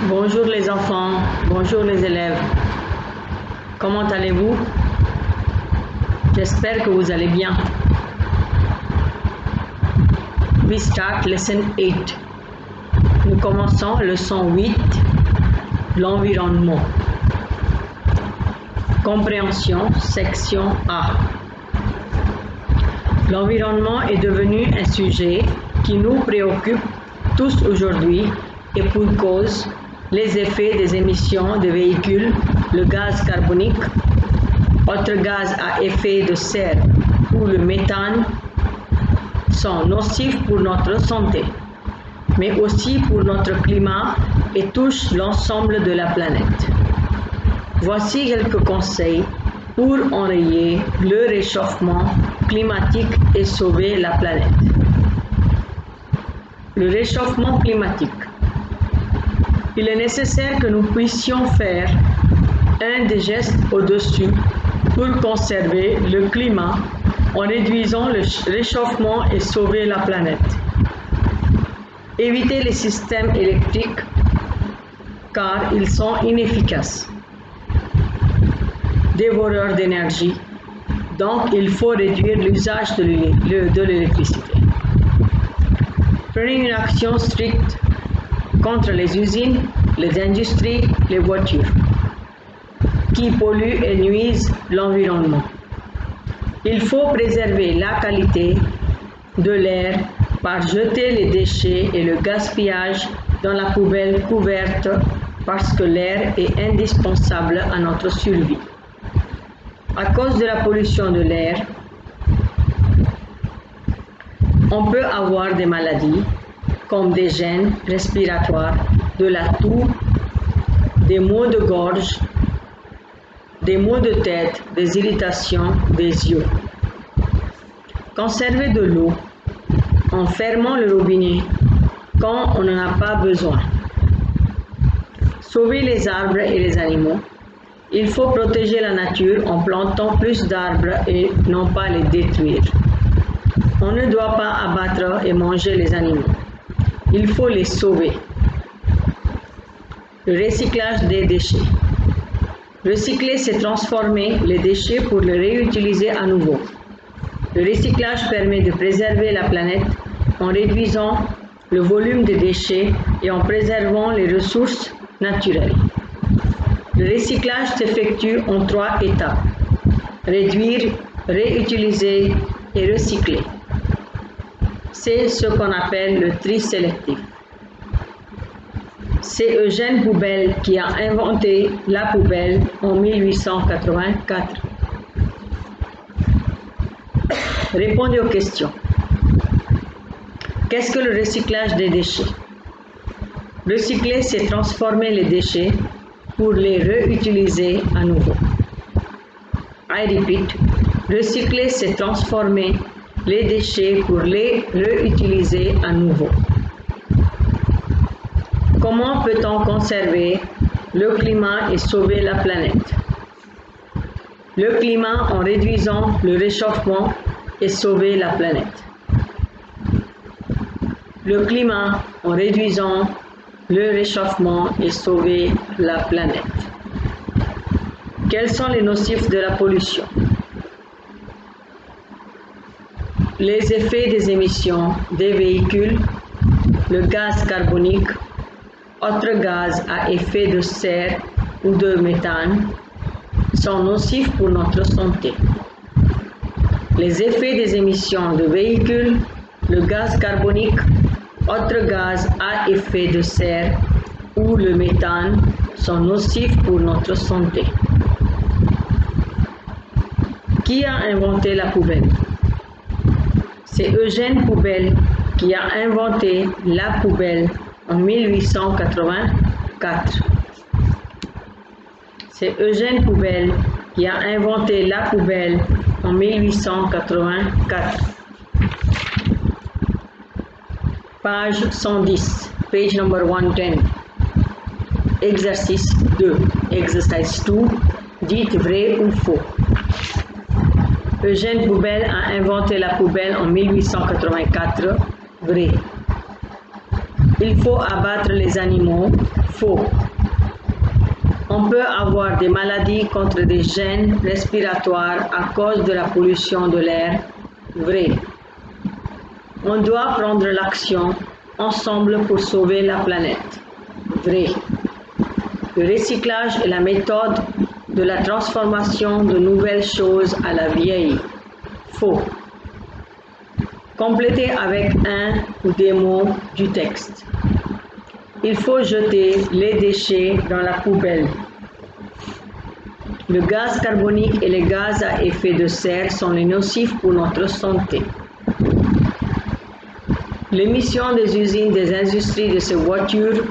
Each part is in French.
Bonjour les enfants, bonjour les élèves. Comment allez-vous? J'espère que vous allez bien. We start lesson 8. Nous commençons leçon 8, l'environnement. Compréhension, section A. L'environnement est devenu un sujet qui nous préoccupe tous aujourd'hui et pour cause, les effets des émissions de véhicules, le gaz carbonique, autres gaz à effet de serre ou le méthane sont nocifs pour notre santé, mais aussi pour notre climat et touchent l'ensemble de la planète. Voici quelques conseils pour enrayer le réchauffement climatique et sauver la planète. Le réchauffement climatique. Il est nécessaire que nous puissions faire un des gestes au-dessus pour conserver le climat en réduisant le réchauffement et sauver la planète. Éviter les systèmes électriques car ils sont inefficaces, dévoreurs d'énergie, donc il faut réduire l'usage de l'électricité. Prenez une action stricte contre les usines, les industries, les voitures qui polluent et nuisent l'environnement. Il faut préserver la qualité de l'air par jeter les déchets et le gaspillage dans la poubelle couverte parce que l'air est indispensable à notre survie. À cause de la pollution de l'air, on peut avoir des maladies comme des gènes respiratoires, de la toux, des maux de gorge, des maux de tête, des irritations des yeux. Conserver de l'eau en fermant le robinet quand on n'en a pas besoin. Sauver les arbres et les animaux. Il faut protéger la nature en plantant plus d'arbres et non pas les détruire. On ne doit pas abattre et manger les animaux. Il faut les sauver. Le recyclage des déchets. Recycler, c'est transformer les déchets pour les réutiliser à nouveau. Le recyclage permet de préserver la planète en réduisant le volume des déchets et en préservant les ressources naturelles. Le recyclage s'effectue en 3 étapes. Réduire, réutiliser et recycler. C'est ce qu'on appelle le tri sélectif. C'est Eugène Poubelle qui a inventé la poubelle en 1884. Répondez aux questions. Qu'est-ce que le recyclage des déchets? Recycler, c'est transformer les déchets pour les réutiliser à nouveau. I repeat, recycler, c'est transformer les déchets pour les réutiliser à nouveau. Comment peut-on conserver le climat et sauver la planète? Le climat en réduisant le réchauffement et sauver la planète. Le climat en réduisant le réchauffement et sauver la planète. Quels sont les nocifs de la pollution? Les effets des émissions des véhicules, le gaz carbonique, autres gaz à effet de serre ou de méthane sont nocifs pour notre santé. Les effets des émissions de véhicules, le gaz carbonique, autres gaz à effet de serre ou le méthane sont nocifs pour notre santé. Qui a inventé la poubelle? C'est Eugène Poubelle qui a inventé la poubelle en 1884. C'est Eugène Poubelle qui a inventé la poubelle en 1884. Page 110, page number 110. Exercice 2. Exercice 2. Dites vrai ou faux. Eugène Poubelle a inventé la poubelle en 1884. Vrai. Il faut abattre les animaux. Faux. On peut avoir des maladies contre des gènes respiratoires à cause de la pollution de l'air. Vrai. On doit prendre l'action ensemble pour sauver la planète. Vrai. Le recyclage est la méthode de la transformation de nouvelles choses à la vieille. Faux. Complétez avec un ou des mots du texte. Il faut jeter les déchets dans la poubelle. Le gaz carbonique et les gaz à effet de serre sont les nocifs pour notre santé. L'émission des usines des industries de ces voitures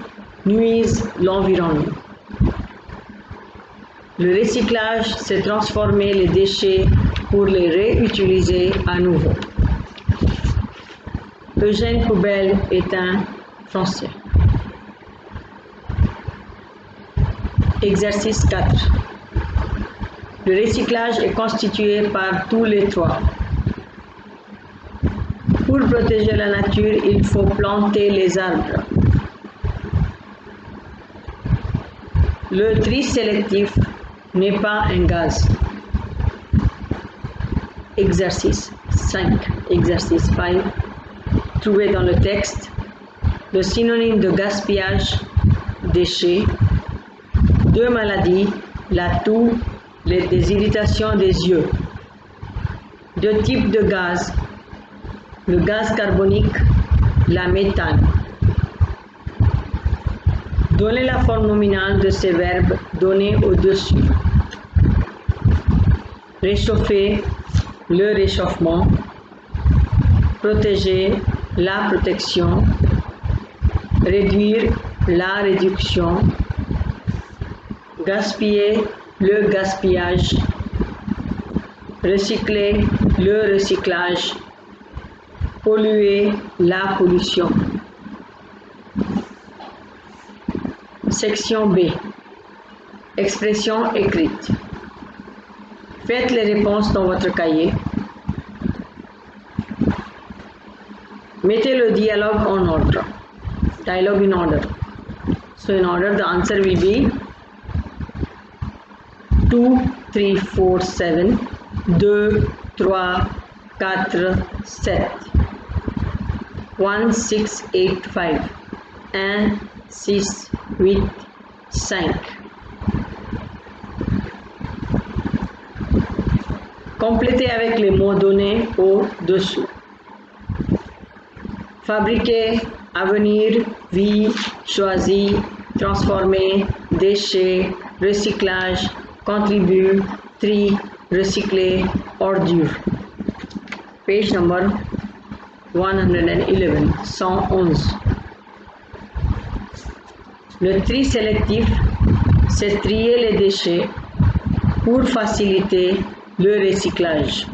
nuisent l'environnement. Le recyclage, c'est transformer les déchets pour les réutiliser à nouveau. Eugène Poubelle est un Français. Exercice 4. Le recyclage est constitué par tous les trois. Pour protéger la nature, il faut planter les arbres. Le tri sélectif n'est pas un gaz. Exercice 5. Exercice 5. Trouvez dans le texte le synonyme de gaspillage, déchets, deux maladies, la toux, des irritations des yeux. Deux types de gaz, le gaz carbonique, la méthane. Donnez la forme nominale de ces verbes donnés au-dessus. Réchauffer, le réchauffement. Protéger, la protection. Réduire, la réduction. Gaspiller, le gaspillage. Recycler, le recyclage. Polluer, la pollution. Section B. Expression écrite. Faites les réponses dans votre cahier. Mettez le dialogue en ordre. Dialogue in order. So in order the answer will be 2, 3, 4, 7, 2, 3, 4, 7, 1, 6, 8, 5, 1, 6, 8, 5. Complétez avec les mots donnés au-dessous. Fabriquer, avenir, vie, choisi, transformer, déchets, recyclage, contribue, tri, recycler, ordure. Page number 111, 111. Le tri sélectif, c'est trier les déchets pour faciliter le recyclage.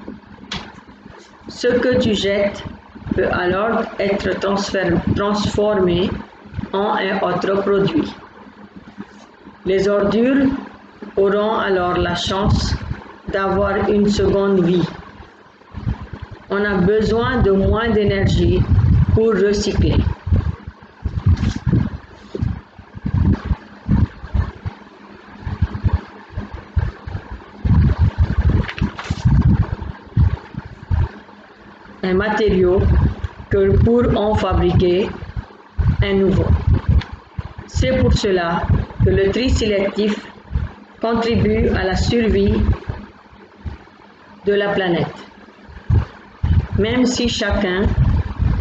Ce que tu jettes peut alors être transformé en un autre produit. Les ordures auront alors la chance d'avoir une seconde vie. On a besoin de moins d'énergie pour recycler. Un matériau que pour en fabriquer un nouveau. C'est pour cela que le tri sélectif contribue à la survie de la planète. Même si chacun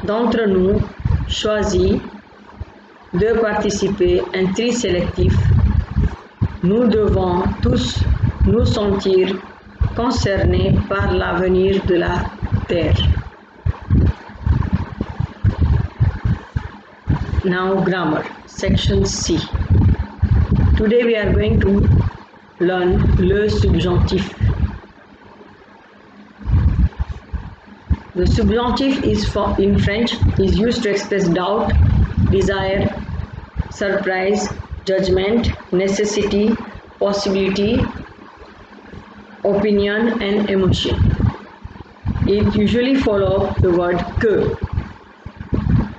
d'entre nous choisit de participer à un tri sélectif, nous devons tous nous sentir concernés par l'avenir de la Terre. Now grammar, section C. Today we are going to learn le subjonctif. The subjunctive in French is used to express doubt, desire, surprise, judgment, necessity, possibility, opinion and emotion. It usually follows the word que.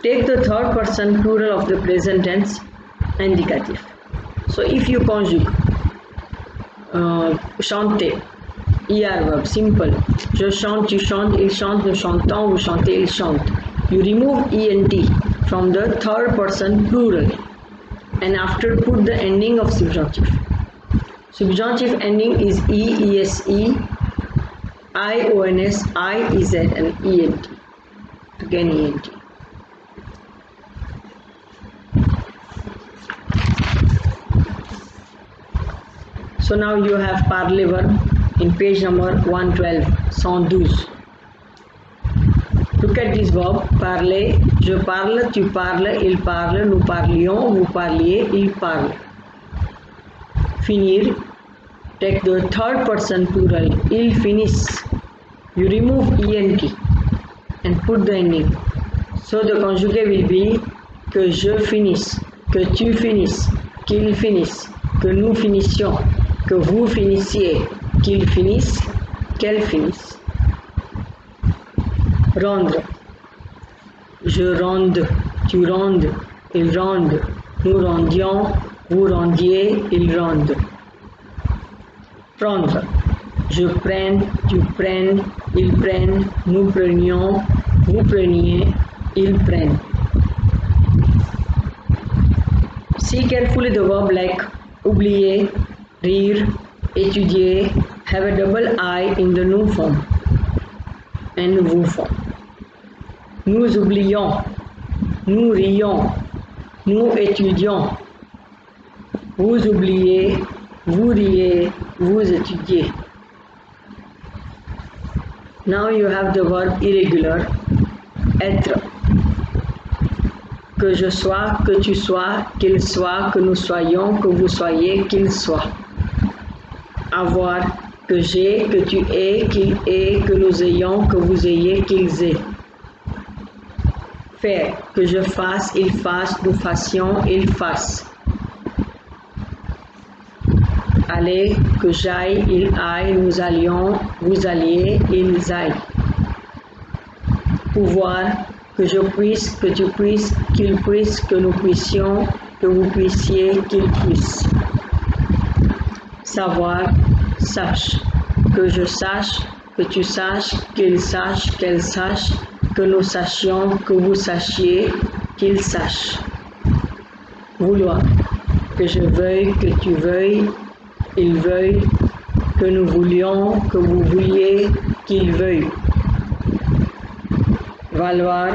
take the third person plural of the present tense indicatif. So if you conjugate chanter, ER verb, simple. Je chante, tu chantes, il chante, nous chantons, vous chantez, il chante. You remove ENT from the third person plural and after put the ending of subjunctive. Subjunctive ending is E, ESE, IONS, IEZ and ENT. Again ENT. So now you have parler verb in page number 112, 112. Look at this verb, parler, je parle, tu parles, il parle, nous parlions, vous parliez, il parle. Finir, take the third person plural, il finisse. You remove ENT and put the ending. So the conjugate will be que je finisse, que tu finisses, qu'il finisse, que nous finissions, que vous finissiez, qu'il finisse, qu'elle finisse. Rendre. Je rende, tu rendes, il rende, nous rendions, vous rendiez, il rende. Prendre. Je prenne, tu prennes, ils prennent, nous prenions, vous preniez, ils prennent. See carefully the verb like oublier, rire, étudier have a double I in the nous form and vous form. Nous oublions, nous rions, nous étudions. Vous oubliez, vous riez, vous étudiez. Now you have the verb irregular, être. Que je sois, que tu sois, qu'il soit, que nous soyons, que vous soyez, qu'il soit. Avoir, que j'ai, que tu aies, qu'il ait, que nous ayons, que vous ayez, qu'ils aient. Faire, que je fasse, il fasse, nous fassions, il fasse. Aller, que j'aille, il aille, nous allions, vous alliez, ils aillent. Pouvoir, que je puisse, que tu puisses, qu'il puisse, que nous puissions, que vous puissiez, qu'il puisse. Savoir, sache, que je sache, que tu saches, qu'il sache, qu'elle sache, que nous sachions, que vous sachiez, qu'il sache. Vouloir, que je veuille, que tu veuilles, il veuille, que nous voulions, que vous vouliez, qu'il veuille. Valoir,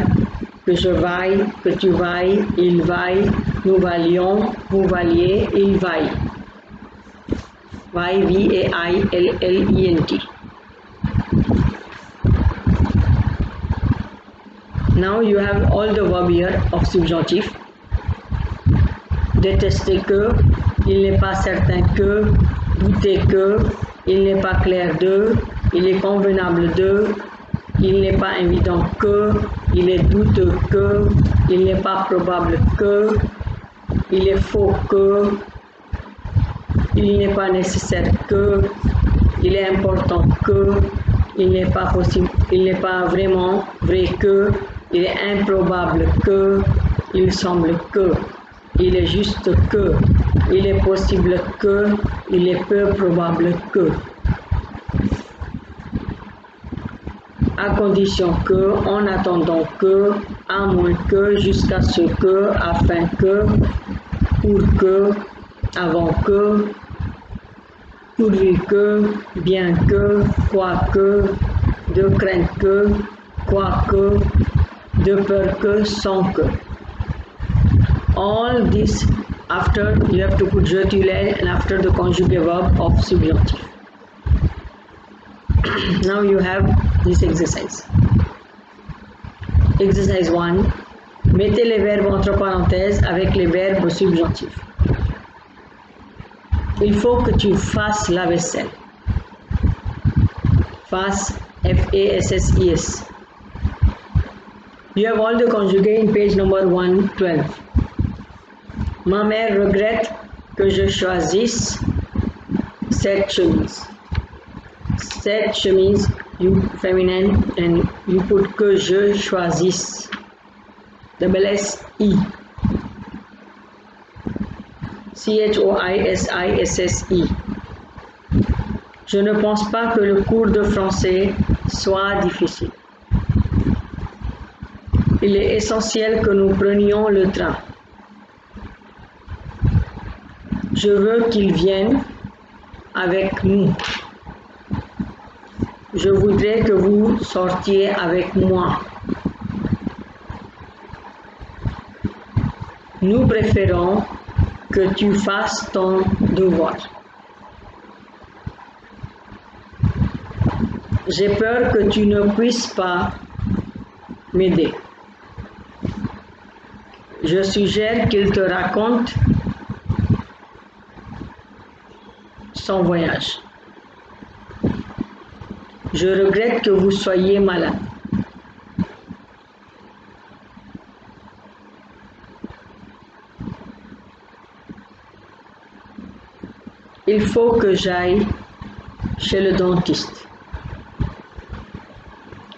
que je vaille, que tu vailles, il vaille, nous valions, vous valiez, il vaille. Y-V-A-I-L-L-E-N-T. Now you have all the verb here of subjunctive. Détester que, il n'est pas certain que, douter que, il n'est pas clair de, il est convenable de, il n'est pas évident que, il est douteux que, il n'est pas probable que, il est faux que, il n'est pas nécessaire que, il est important que, il n'est pas possible, il n'est pas vraiment vrai que, il est improbable que, il semble que, il est juste que, il est possible que, il est peu probable que. À condition que, en attendant que, à moins que, jusqu'à ce que, afin que, pour que, avant que, pourvu que, bien que, quoique, de crainte que, quoique, de peur que, sans que. All this after you have to put je, tu, les and after the conjugate verb of subjunctive. Now you have this exercise. Exercise 1. Mettez les verbes entre parenthèses avec les verbes subjonctifs. Il faut que tu fasses la vaisselle. Fasse, F-A-S-S-E-S. You have all the conjugate in page number 112. Ma mère regrette que je choisisse cette chemise. Cette chemise, you feminine, and you put que je choisisse. double S-I, C-H-O-I-S-I-S-S-I. Je ne pense pas que le cours de français soit difficile. Il est essentiel que nous prenions le train. Je veux qu'il vienne avec nous. Je voudrais que vous sortiez avec moi. Nous préférons que tu fasses ton devoir. J'ai peur que tu ne puisses pas m'aider. Je suggère qu'il te raconte son voyage. Je regrette que vous soyez malade. Il faut que j'aille chez le dentiste.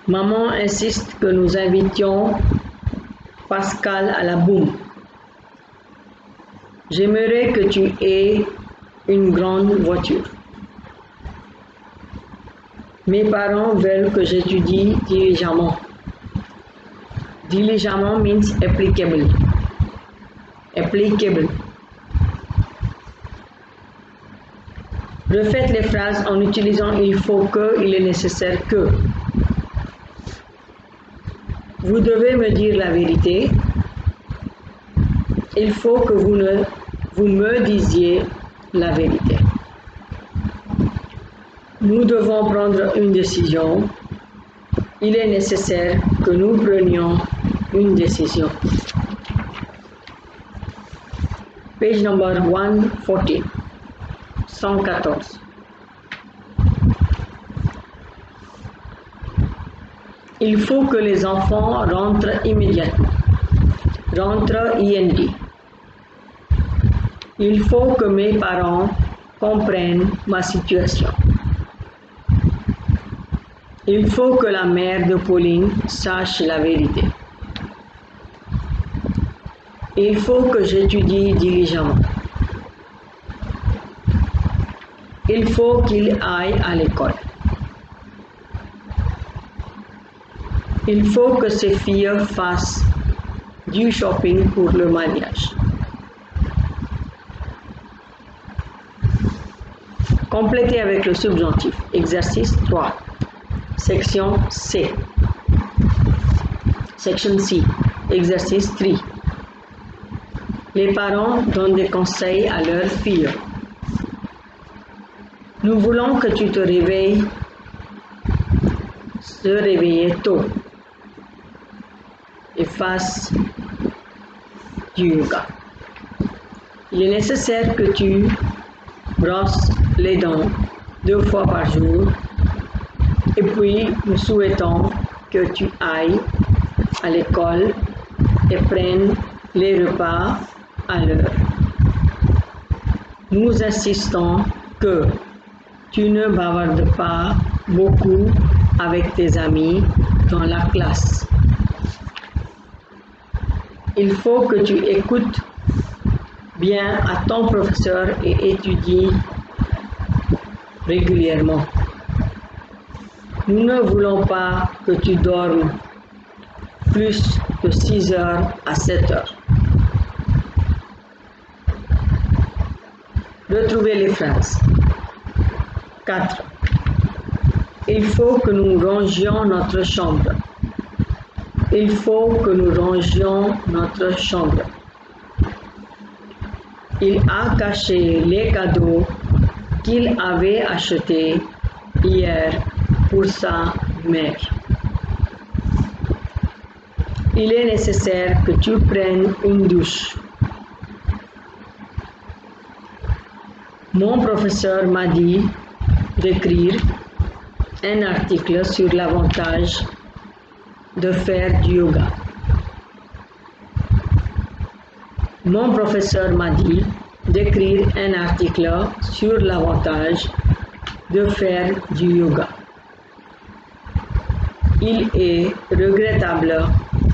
Maman insiste que nous invitions Pascal à la boum. J'aimerais que tu aies une grande voiture. Mes parents veulent que j'étudie diligemment. Diligemment means applicable. Applicable. Refaites les phrases en utilisant il faut que, il est nécessaire que. Vous devez me dire la vérité. Il faut que vous me disiez la vérité. Nous devons prendre une décision. Il est nécessaire que nous prenions une décision. Page number 114. 114. Il faut que les enfants rentrent immédiatement. Rentre IND. Il faut que mes parents comprennent ma situation. Il faut que la mère de Pauline sache la vérité. Il faut que j'étudie diligemment. Il faut qu'il aille à l'école. Il faut que ces filles fassent du shopping pour le mariage. Complétez avec le subjonctif. Exercice 3. Section C. Section C. Exercice 3. Les parents donnent des conseils à leurs filles. Nous voulons que tu te réveilles, tôt et fasses du yoga. Il est nécessaire que tu brosses les dents 2 fois par jour et puis nous souhaitons que tu ailles à l'école et prennes les repas à l'heure. Nous insistons que tu ne bavardes pas beaucoup avec tes amis dans la classe. Il faut que tu écoutes bien à ton professeur et étudies régulièrement. Nous ne voulons pas que tu dormes plus de 6 heures à 7 heures. Retrouvez les phrases. 4. Il faut que nous rangions notre chambre. Il faut que nous rangions notre chambre. Il a caché les cadeaux qu'il avait achetés hier pour sa mère. Il est nécessaire que tu prennes une douche. Mon professeur m'a dit d'écrire un article sur l'avantage de faire du yoga. Mon professeur m'a dit d'écrire un article sur l'avantage de faire du yoga. Il est regrettable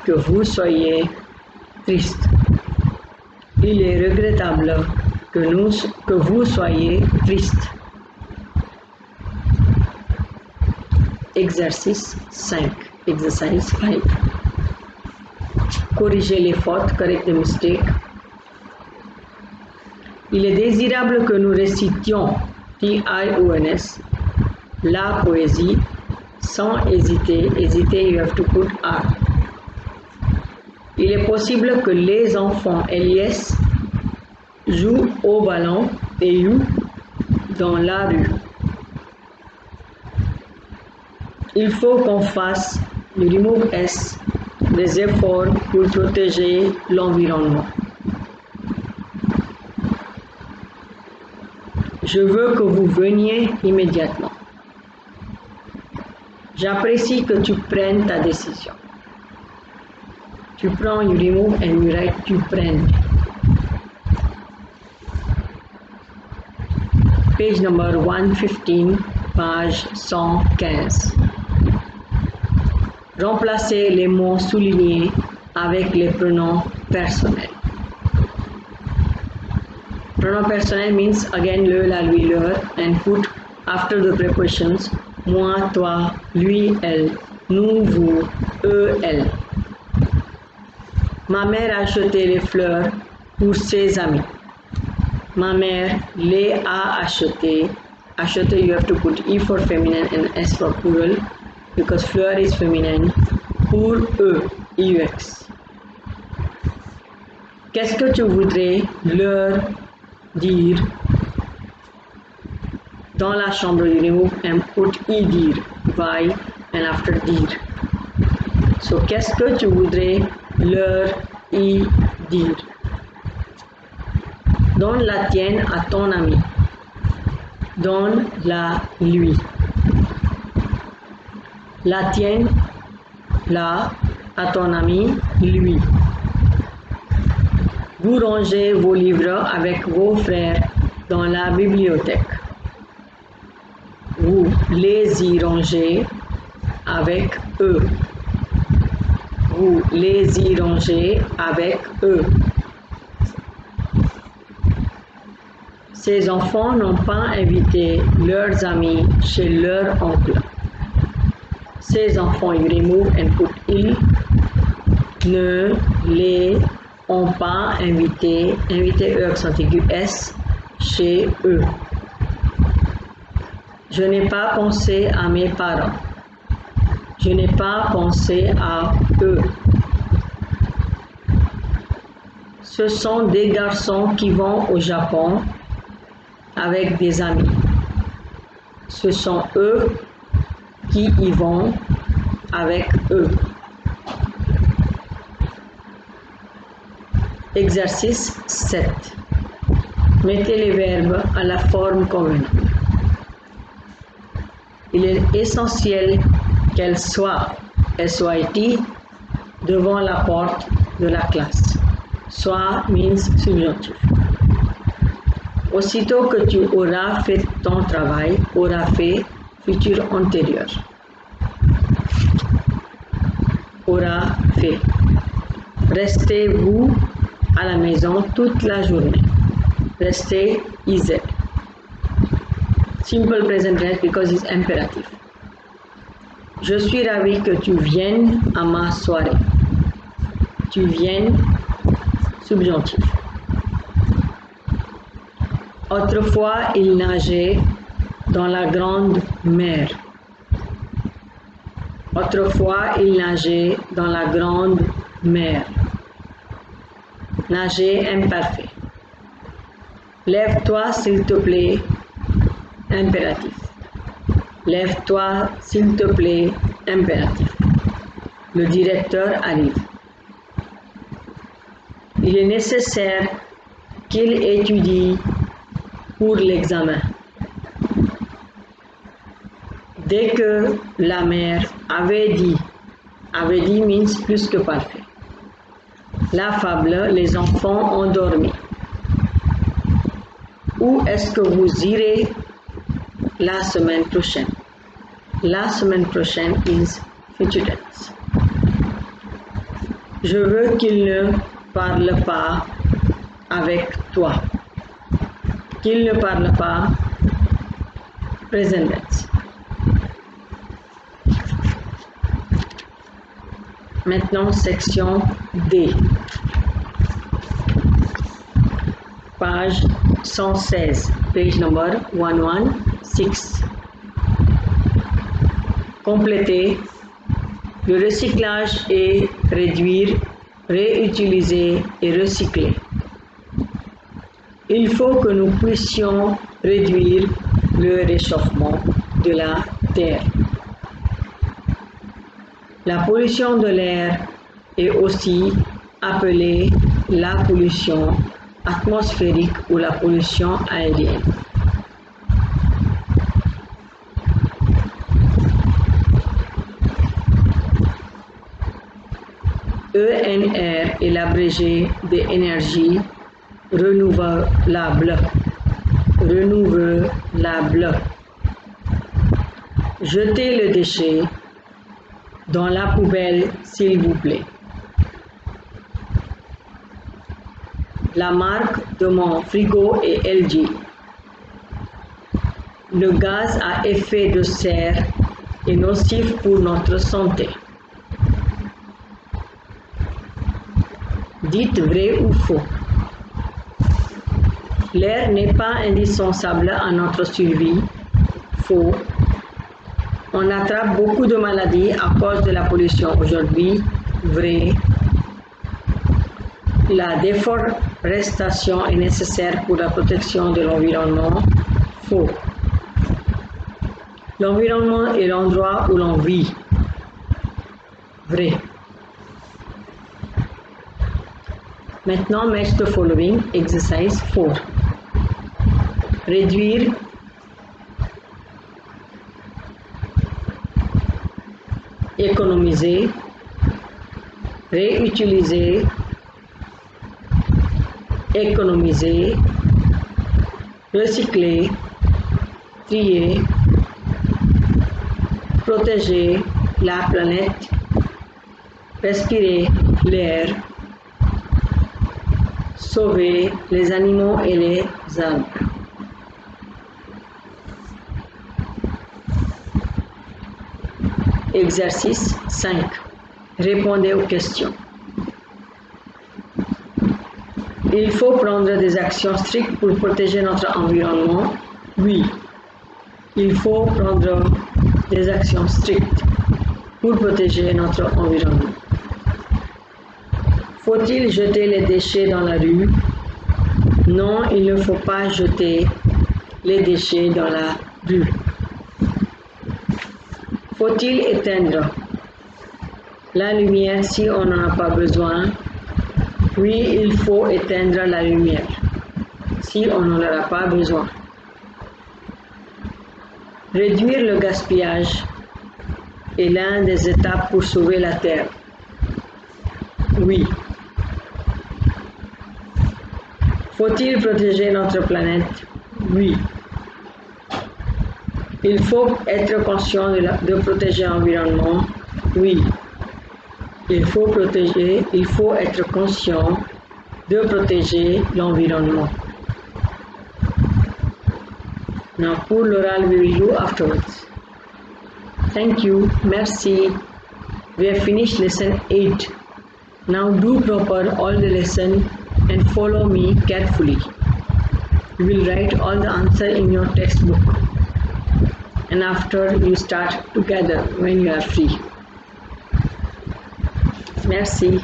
que vous soyez triste. Il est regrettable que vous soyez triste. Exercice 5. Exercise 5. Corriger les fautes, correct the mistake. Il est désirable que nous récitions T-I-O-N-S, la poésie, sans hésiter. Hésiter, you have to put R. Il est possible que les enfants LIS jouent au ballon PU dans la rue. Il faut qu'on fasse, you remove S, des efforts pour protéger l'environnement. Je veux que vous veniez immédiatement. J'apprécie que tu prennes ta décision. Tu prends, you remove and you write tu prennes. Page number 115, page 115. Remplacez les mots soulignés avec les pronoms personnels. Pronom personnel means again le, la, lui, leur and put after the prepositions moi, toi, lui, elle, nous, vous, eux, elle. Ma mère a acheté les fleurs pour ses amis. Ma mère les a achetées. Acheté, you have to put E for feminine and S for plural because fleur is feminine. Pour eux, EUX. Qu'est-ce que tu voudrais leur dire dans la chambre du remove and put y dire, by and after dire. So, qu'est-ce que tu voudrais leur y dire? Donne la tienne à ton ami. Donne-la lui. La tienne, là, à ton ami, lui. Vous rangez vos livres avec vos frères dans la bibliothèque. Vous les y rangez avec eux. Vous les y rangez avec eux. Ces enfants n'ont pas invité leurs amis chez leur oncle. Ces enfants, you remove and put ils ne les ont pas invité, invité eux accent aigu S, chez eux. Je n'ai pas pensé à mes parents. Je n'ai pas pensé à eux. Ce sont des garçons qui vont au Japon avec des amis. Ce sont eux qui y vont avec eux. Exercice 7. Mettez les verbes à la forme convenable. Il est essentiel qu'elle soit SOIT devant la porte de la classe. Soit means subjonctif. Aussitôt que tu auras fait ton travail, aura fait futur antérieur. Aura fait. Restez-vous à la maison toute la journée. Restez IZ. Simple present tense because it's imperative. Je suis ravi que tu viennes à ma soirée. Tu viennes, subjonctif. Autrefois, il nageait dans la grande mer. Autrefois, il nageait dans la grande mer. Nager imparfait. Lève-toi s'il te plaît, impératif. Lève-toi s'il te plaît, impératif. Le directeur arrive. Il est nécessaire qu'il étudie pour l'examen. Dès que la mère avait dit means plus que parfait. La fable, les enfants ont dormi. Où est-ce que vous irez la semaine prochaine? La semaine prochaine is future tense. Je veux qu'il ne parle pas avec toi. Qu'il ne parle pas, present tense. Maintenant, section D. Page 116, page number 116. Compléter. Le recyclage est réduire, réutiliser et recycler. Il faut que nous puissions réduire le réchauffement de la Terre. La pollution de l'air est aussi appelée la pollution atmosphérique ou la pollution aérienne. ENR est l'abrégé d'énergie renouvelable. Renouvelable. Jetez le déchet dans la poubelle, s'il vous plaît. La marque de mon frigo est LG. Le gaz à effet de serre est nocif pour notre santé. Dites vrai ou faux. L'air n'est pas indispensable à notre survie. Faux. On attrape beaucoup de maladies à cause de la pollution aujourd'hui. Vrai. La déforestation est nécessaire pour la protection de l'environnement. Faux. L'environnement est l'endroit où l'on vit. Vrai. Maintenant, match the following. Exercise 4. Réduire, économiser, réutiliser, économiser, recycler, trier, protéger la planète, respirer l'air, sauver les animaux et les arbres. Exercice 5. Répondez aux questions. Il faut prendre des actions strictes pour protéger notre environnement. Oui. Il faut prendre des actions strictes pour protéger notre environnement. Faut-il jeter les déchets dans la rue? Non, il ne faut pas jeter les déchets dans la rue. Faut-il éteindre la lumière si on n'en a pas besoin? Oui, il faut éteindre la lumière si on n'en aura pas besoin. Réduire le gaspillage est l'une des étapes pour sauver la Terre. Oui. Faut-il protéger notre planète? Oui. Il faut être conscient de protéger l'environnement. Oui. Il faut être conscient de protéger l'environnement. Now, pour l'oral, we will do afterwards. Thank you. Merci. We have finished lesson 8. Now do proper all the lesson and follow me carefully. You will write all the answer in your textbook. And after you start together when you are free. Merci.